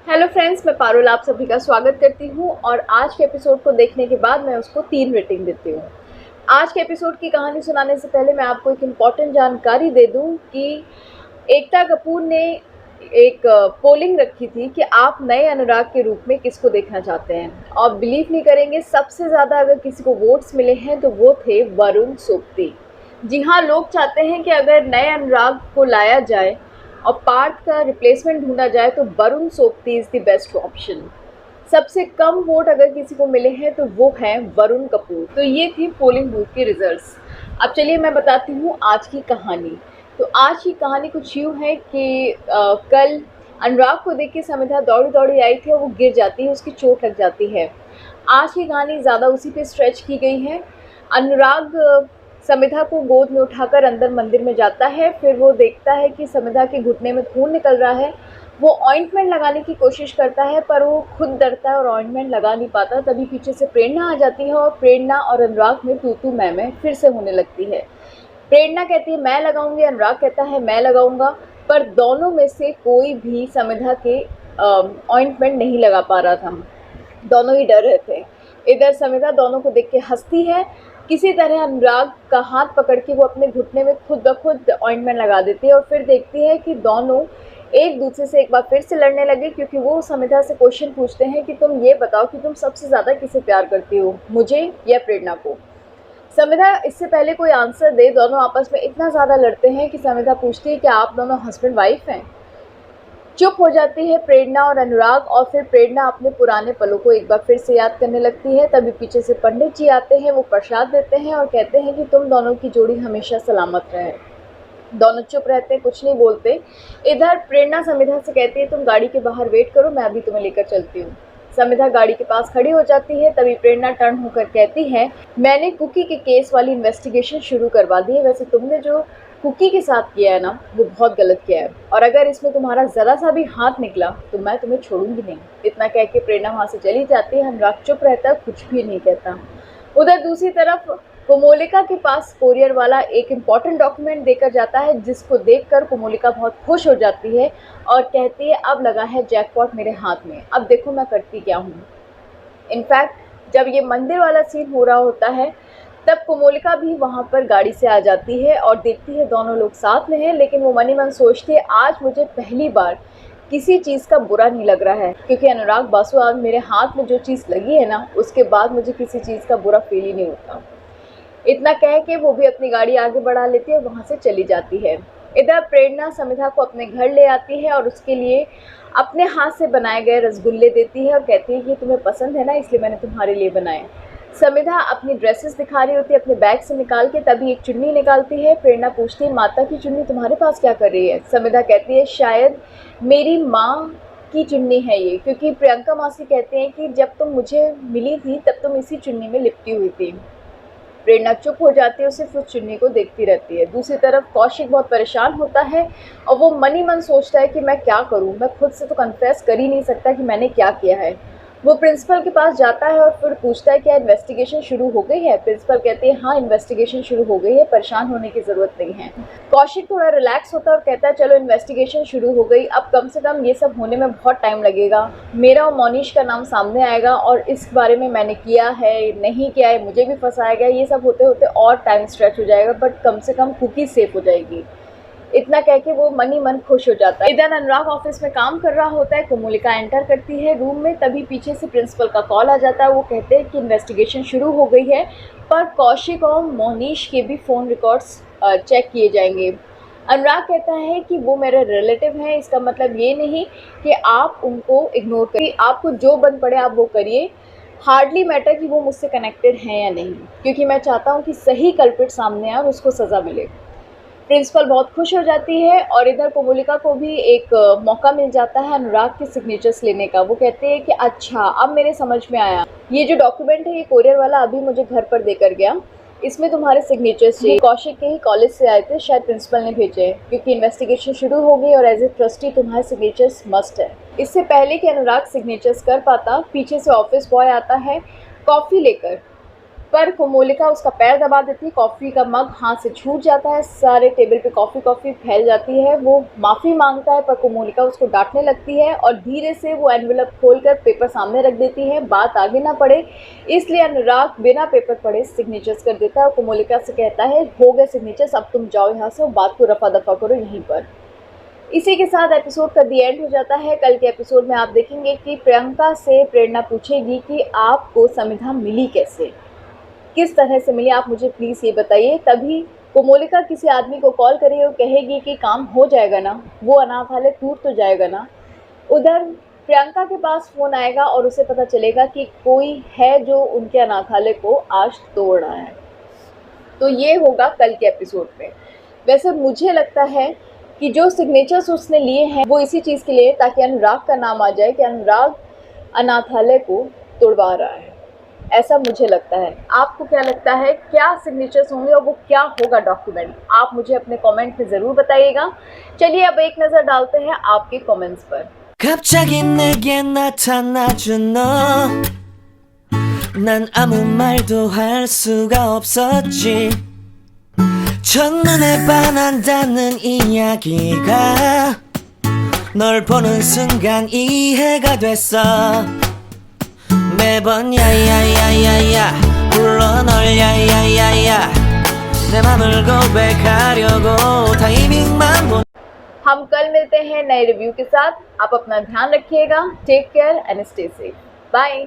Hello friends, मैं पारुल आप सभी का स्वागत करती हूँ और आज के एपिसोड को देखने के बाद मैं उसको 3 रेटिंग देती हूँ। आज के एपिसोड की कहानी सुनाने से पहले मैं आपको एक इम्पॉर्टेंट जानकारी दे दूँ कि एकता कपूर ने एक पोलिंग रखी थी कि आप नए अनुराग के रूप में किसको देखना चाहते हैं। आप बिलीव नहीं करेंगे, सबसे ज़्यादा अगर किसी को वोट्स मिले हैं तो वो थे वरुण सोपती। जी हाँ, लोग चाहते हैं कि अगर नए अनुराग को लाया जाए और पार्थ का रिप्लेसमेंट ढूंढा जाए तो Varun सोपती is the best option. सबसे कम वोट अगर किसी को मिले हैं तो वो हैं वरुण कपूर। तो ये थी पोलिंग बूथ के रिजल्ट्स। अब चलिए मैं बताती हूँ आज की कहानी। तो आज की कहानी कुछ यूँ है कि कल अनुराग को देख के समिधा दौड़ी दौड़ी आई थी और वो गिर जाती है, उसकी चोट लग जाती है। आज की कहानी ज़्यादा उसी पे स्ट्रेच की गई है। अनुराग समिधा को गोद में उठाकर अंदर मंदिर में जाता है। फिर वो देखता है कि समिधा के घुटने में खून निकल रहा है। वो ऑइंटमेंट लगाने की कोशिश करता है पर वो खुद डरता है और ऑइंटमेंट लगा नहीं पाता। तभी पीछे से प्रेरणा आ जाती है और प्रेरणा और अनुराग में तू तू मैं फिर से होने लगती है। प्रेरणा कहती है मैं लगाऊंगी, अनुराग कहता है मैं लगाऊंगा, पर दोनों में से कोई भी समिधा के ऑइंटमेंट नहीं लगा पा रहा था। दोनों ही डर रहे थे। इधर समिधा दोनों को देख के हंसती है। किसी तरह अनुराग का हाथ पकड़ के वो अपने घुटने में खुद ब खुद ऑइंटमेंट लगा देती है और फिर देखती है कि दोनों एक दूसरे से एक बार फिर से लड़ने लगे, क्योंकि वो समिधा से क्वेश्चन पूछते हैं कि तुम ये बताओ कि तुम सबसे ज़्यादा किसे प्यार करती हो, मुझे या प्रेरणा को। समिधा इससे पहले कोई आंसर दे, दोनों आपस में इतना ज़्यादा लड़ते हैं कि समिधा पूछती है कि आप दोनों हस्बैंड वाइफ हैं। चुप हो जाती है प्रेरणा और अनुराग और फिर प्रेरणा अपने पुराने पलों को एक बार फिर से याद करने लगती है। तभी पीछे से पंडित जी आते हैं, वो प्रसाद देते हैं और कहते हैं कि तुम दोनों की जोड़ी हमेशा सलामत रहे। दोनों चुप रहते हैं, कुछ नहीं बोलते। इधर प्रेरणा समिधा से कहती है तुम गाड़ी के बाहर वेट करो, मैं अभी तुम्हें लेकर चलती हूँ। समिधा गाड़ी के पास खड़ी हो जाती है। तभी प्रेरणा टर्न होकर कहती है मैंने कुकी के केस वाली इन्वेस्टिगेशन शुरू करवा दी है। वैसे तुमने जो कुकी के साथ किया है ना, वो बहुत गलत किया है और अगर इसमें तुम्हारा ज़रा सा भी हाथ निकला तो मैं तुम्हें छोड़ूंगी नहीं। इतना कह के प्रेरणा वहाँ से चली जाती है। अनुराग चुप रहता है, कुछ भी नहीं कहता। उधर दूसरी तरफ कोमोलिका के पास कोरियर वाला एक इम्पॉर्टेंट डॉक्यूमेंट देकर जाता है, जिसको देखकर कोमोलिका बहुत खुश हो जाती है और कहती है अब लगा है जैकपॉट मेरे हाथ में, अब देखो मैं करती क्या हूँ। इनफैक्ट जब ये मंदिर वाला सीन हो रहा होता है तब कोमोलिका भी वहाँ पर गाड़ी से आ जाती है और देखती है दोनों लोग साथ में हैं, लेकिन वो मन ही मन सोचती है आज मुझे पहली बार किसी चीज़ का बुरा नहीं लग रहा है, क्योंकि अनुराग बासु आज मेरे हाथ में जो चीज़ लगी है ना, उसके बाद मुझे किसी चीज़ का बुरा फील ही नहीं होता। इतना कह के वो भी अपनी गाड़ी आगे बढ़ा लेती है और वहाँ से चली जाती है। इधर प्रेरणा समिधा को अपने घर ले आती है और उसके लिए अपने हाथ से बनाए गए रसगुल्ले देती है और कहती है कि तुम्हें पसंद है ना, इसलिए मैंने तुम्हारे लिए बनाए। समिधा अपनी ड्रेसेस दिखा रही होती है अपने बैग से निकाल के, तभी एक चुन्नी निकालती है। प्रेरणा पूछती है माता की चुन्नी तुम्हारे पास क्या कर रही है। समिधा कहती है शायद मेरी माँ की चुन्नी है ये, क्योंकि प्रियंका मासी कहते हैं कि जब तुम मुझे मिली थी तब तुम इसी चुन्नी में लिपटी हुई थी। प्रेरणा चुप हो जाती है, सिर्फ उस चुन्नी को देखती रहती है। दूसरी तरफ कौशिक बहुत परेशान होता है और वो मन ही मन सोचता है कि मैं क्या करूं, मैं खुद से तो कन्फेस कर ही नहीं सकता कि मैंने क्या किया है। वो प्रिंसिपल के पास जाता है और फिर पूछता है क्या इन्वेस्टिगेशन शुरू हो गई है। प्रिंसिपल कहते हैं हाँ इन्वेस्टिगेशन शुरू हो गई है, परेशान होने की ज़रूरत नहीं है। कौशिक थोड़ा रिलैक्स होता है और कहता है चलो इन्वेस्टिगेशन शुरू हो गई, अब कम से कम ये सब होने में बहुत टाइम लगेगा, मेरा और मोनीश का नाम सामने आएगा और इस बारे में मैंने किया है नहीं किया है, मुझे भी फंसाया गया, ये सब होते होते और टाइम स्ट्रेच हो जाएगा, बट कम से कम कुकी सेफ हो जाएगी। इतना कह के वो मन ही मन खुश हो जाता है। इधर अनुराग ऑफिस में काम कर रहा होता है। कोमोलिका एंटर करती है रूम में, तभी पीछे से प्रिंसिपल का कॉल आ जाता है। वो कहते हैं कि इन्वेस्टिगेशन शुरू हो गई है, पर कौशिक और मोनीश के भी फ़ोन रिकॉर्ड्स चेक किए जाएंगे। अनुराग कहता है कि वो मेरे रिलेटिव हैं, इसका मतलब ये नहीं कि आप उनको इग्नोर करिए, आपको जो बन पड़े आप वो करिए, हार्डली मैटर कि वो मुझसे कनेक्टेड हैं या नहीं, क्योंकि मैं चाहता हूँ कि सही कल्प्रिट सामने आए और उसको सज़ा मिले। प्रिंसिपल बहुत खुश हो जाती है और इधर कोमोलिका को भी एक मौका मिल जाता है अनुराग के सिग्नेचर्स लेने का। वो कहते हैं कि अच्छा अब मेरे समझ में आया, ये जो डॉक्यूमेंट है ये कोरियर वाला अभी मुझे घर पर देकर गया, इसमें तुम्हारे सिग्नेचर्स चाहिए। कौशिक के ही कॉलेज से आए थे, शायद प्रिंसिपल ने भेजे हैं, क्योंकि इन्वेस्टिगेशन शुरू हो गई और एज ए ट्रस्टी तुम्हारे सिग्नेचर्स मस्ट है। इससे पहले कि अनुराग सिग्नेचर्स कर पाता, पीछे से ऑफिस बॉय आता है कॉफ़ी लेकर। पर कोमोलिका उसका पैर दबा देती है, कॉफ़ी का मग हाथ से छूट जाता है, सारे टेबल पे कॉफ़ी फैल जाती है। वो माफ़ी मांगता है पर कोमोलिका उसको डांटने लगती है और धीरे से वो एनवेलप खोलकर पेपर सामने रख देती है, बात आगे ना बढ़े इसलिए अनुराग बिना पेपर पढ़े सिग्नेचर्स कर देता है और कोमोलिका से कहता है हो गए सिग्नेचर्स, अब तुम जाओ यहाँ से और बात को रफा दफा करो यहीं पर। इसी के साथ एपिसोड का दी एंड हो जाता है। कल के एपिसोड में आप देखेंगे कि प्रियंका से प्रेरणा पूछेगी कि आपको संविधा मिली कैसे, किस तरह से मिली, आप मुझे प्लीज़ ये बताइए। तभी कोमोलिका किसी आदमी को कॉल करेगी और कहेगी कि काम हो जाएगा ना, वो अनाथालय टूट तो जाएगा ना। उधर प्रियंका के पास फ़ोन आएगा और उसे पता चलेगा कि कोई है जो उनके अनाथालय को आज तोड़ रहा है। तो ये होगा कल के एपिसोड में। वैसे मुझे लगता है कि जो सिग्नेचर्स उसने लिए हैं वो इसी चीज़ के लिए ताकि अनुराग का नाम आ जाए कि अनुराग अनाथालय को तोड़वा रहा है, ऐसा मुझे लगता है। आपको क्या लगता है, क्या सिग्नेचर्स होंगे और वो क्या होगा डॉक्यूमेंट, आप मुझे अपने कमेंट में ज़रूर बताइएगा। चलिए अब एक नज़र डालते हैं आपके कमेंट्स पर। 갑자기 내게 나타나준 너, 난 아무 말도 할 수가 없었지. 첫눈에 반한다는 이야기가 널 보는 순간 이해가 됐어. 매번 야야야야야 불러 널 야야야야 내 맘을 고백하려고 타이밍만 본. हम कल मिलते हैं नए रिव्यू के साथ। आप अपना ध्यान रखिएगा। Take care and stay safe. Bye.